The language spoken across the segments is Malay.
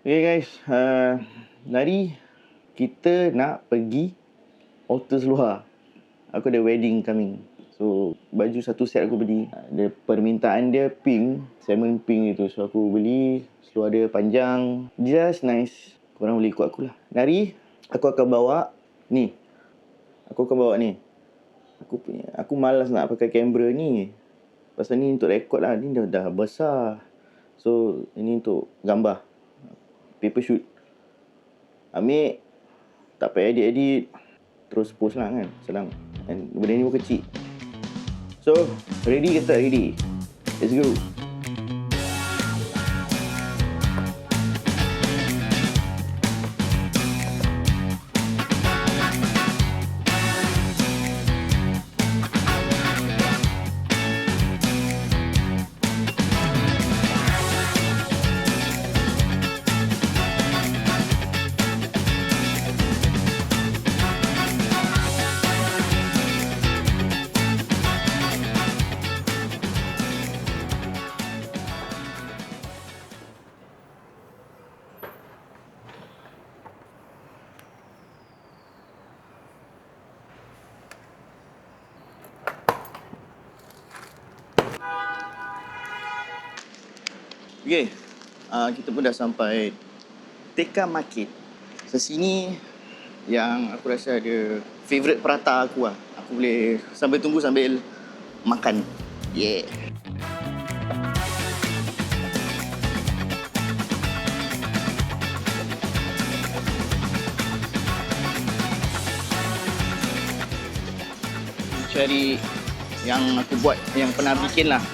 Okay guys, hari kita nak pergi Alter Seluar. Aku ada wedding coming. So baju satu set aku beli. Dia permintaan dia pink, salmon pink itu. So aku beli, seluar dia panjang, just nice. Korang boleh ikut aku lah. Hari aku akan bawa ni. Aku malas nak pakai kamera ni. Pasal ni untuk rekod lah. Ni dah besar. So ini untuk gambar, paper shoot. Ambil, tak payah edit-edit, terus post lah kan, senang. And benda ni pun kecil. So, ready ke tak ready? Let's go. Okay, kita pun dah sampai Tekka Market. Sesini yang aku rasa ada favourite prata aku lah. Aku boleh sambil tunggu sambil makan. Yeah. Cari yang aku buat, yang pernah bikin lah.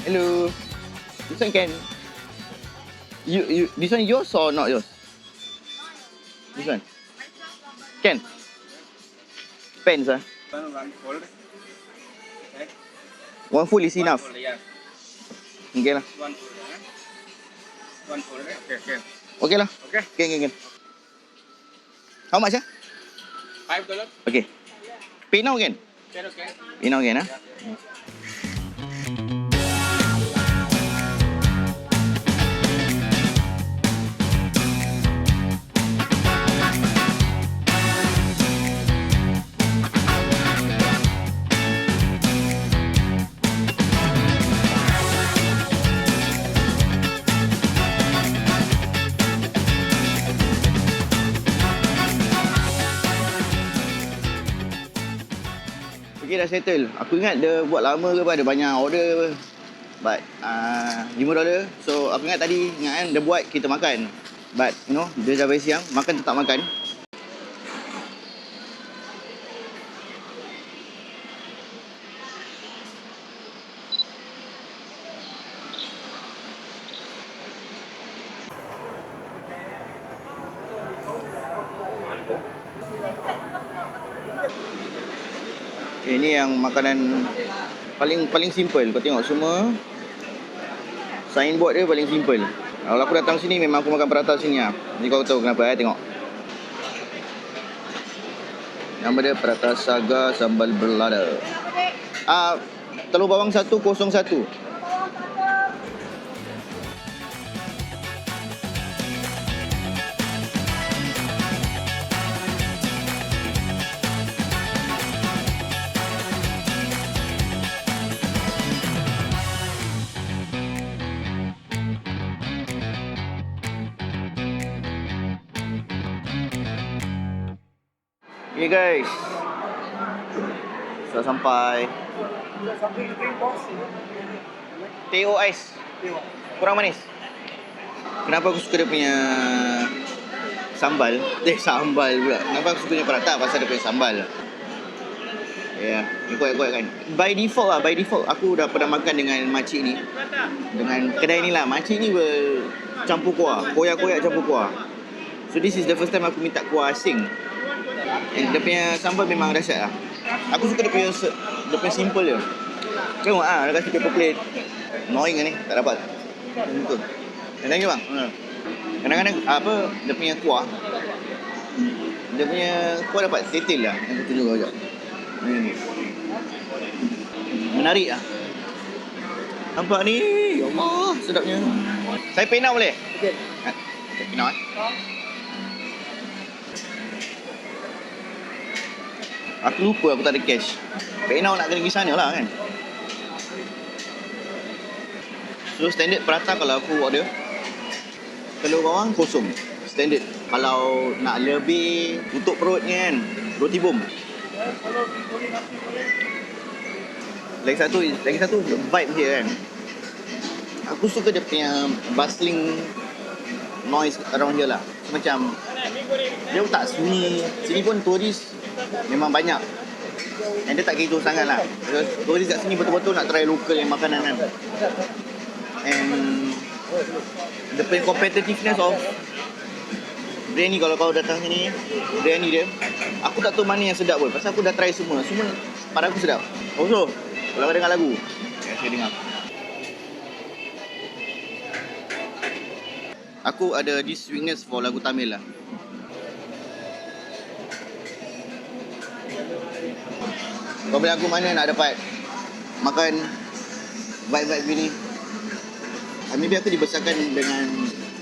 Hello. This one can... You this one yours or not yours? This one? Can? Pens ah? One fold. Okay. One full is enough. One fold, yeah. Okay lah. One fold. One fold. Okay. Okay lah. Okay. Can. How much ah? $5. Okay. Pay now again? Okay. Pay now again ah? Yeah. Okay, dah settle. Aku ingat dia buat lama ke apa, ada banyak order. But $5. So aku ingat tadi, kan, dia buat kita makan. But you know, dia dah bagi siang, makan tetap makan. Ini yang makanan paling simple. Kau tengok semua signboard dia paling simple. Kalau aku datang sini memang aku makan prata sini lah. Ni kau tahu kenapa tengok. Nama dia Prata Saga Sambal Berlada. Telur bawang 101. Okay guys, sudah sampai. Teh ais kurang manis. Kenapa aku suka dia punya sambal? Sambal pula. Kenapa aku suka dia prata? Pasal dia punya sambal. Ya, ikut kan. By default aku dah pernah makan dengan makcik ni. Dengan kedai ni lah. Makcik ni campur kuah. Koyak-koyak campur kuah. So this is the first time aku minta kuah asing. And dia punya sambal memang dahsyat lah. Aku suka dia punya simple je. Tengok dia kasi paper plate. Annoying lah ni, tak dapat. Betul. Thank you bang. Kadang-kadang dia punya kuah dapat detail lah. Yang aku tunjuk kau sekejap. Ni. Menarik lah. Nampak ni, ya Allah, sedapnya. Saya pay now boleh? Okay. Okay, pay now Aku lupa aku tak ada cash. Pay now nak kena pergi sana lah kan. So standard prata kalau aku order, telur bawang kosong. Standard. Kalau nak lebih tutup perutnya kan, roti bom. Lagi satu vibe dia kan. Aku suka dia punya bustling noise around here lah. Macam dia tak sunyi. Sini pun turis memang banyak. And dia tak gitu sangat lah. Turis kat sini betul-betul nak try local yang makanan kan. And the competitiveness of biryani, kalau kau datang sini, biryani dia, aku tak tahu mana yang sedap pun. Pasal aku dah try semua. Semua pada aku sedap. Also, kalau kau dengar lagu, saya dengar. Aku ada this weakness for lagu Tamil lah. Kau bilang aku mana nak dapat makan vibe-vibe gini. Maybe aku dibesarkan dengan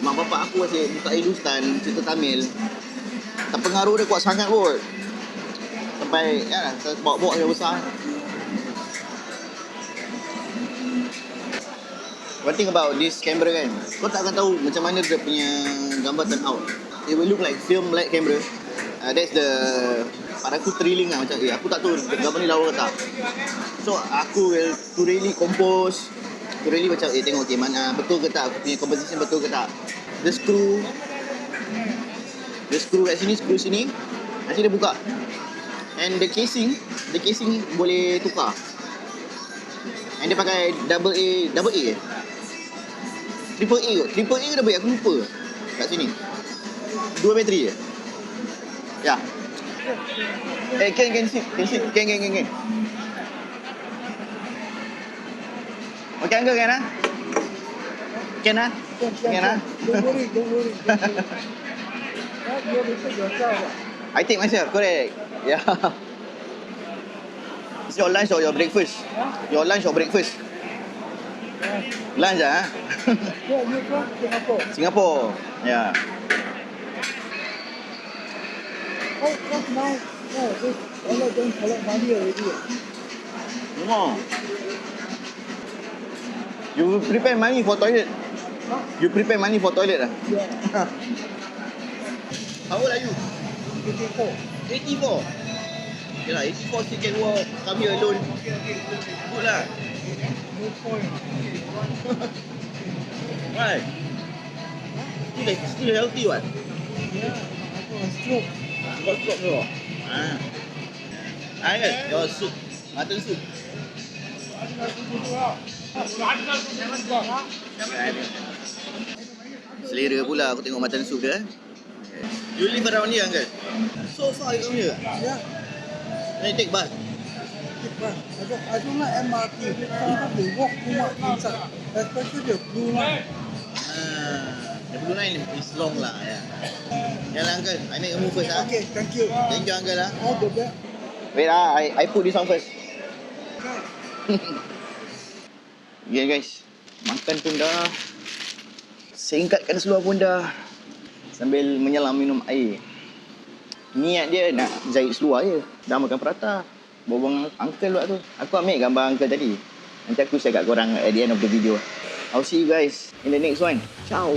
mak bapak aku asyik buka Hindustan, cerita Tamil. Pengaruh dia kuat sangat kot. Sampai ya, bawa-bawa dia besar. One thing about this camera kan, kau tak akan tahu macam mana dia punya gambar turn out. It will look like film like camera. That's the, pada aku thrilling lah. Macam aku tak tahu gambar ni lawa ke tak. So aku will to really compose, to really macam tengok mana betul ke tak, aku punya composition betul ke tak. The screw kat sini, screw sini, nanti dia buka. And the casing boleh tukar. And dia pakai double A Triple A ke double A, aku lupa kat sini. 2 bateri je. Ya. Can sit. Okay, uncle, can ah? Can ah? Can ah? Don't worry. You have to take yourself. I take myself, correct. Yeah. It's your lunch or your breakfast? Your lunch or breakfast? Lunch ah? Yeah, you're from Singapore. Singapore. Yeah. Oh, just now. No, this fella don't collect money already. No. You prepare money for toilet? Huh? You prepare money for toilet ah? Yeah. How old are you? 84. 84. Okay lah, 84 still can walk. Come here alone. Good lah. No point. Why? Still healthy what? Yeah, I got a stroke. Got stroke no? Ah. Kan? Your soup. Mutton soup. Selera pula aku tengok mutton soup dia. You live around here, uncle? So far you come here? Yeah. Then you take bus? I don't like MRT. Sometimes they walk too much inside, especially the blue line. The blue line is long lah. Ya lah uncle, I make a move first ah. Okay, thank you. Thank you uncle ah. All the best. Wait ah, I put this on first. Yeah guys, makan pun dah, singkatkan seluar pun dah, sambil menyelam minum air. Niat dia nak jahit seluar je, dah makan prata. Bawang uncle pula tu. Aku ambil gambar uncle tadi. Nanti aku share kat korang at the end of the video. I'll see you guys in the next one. Ciao.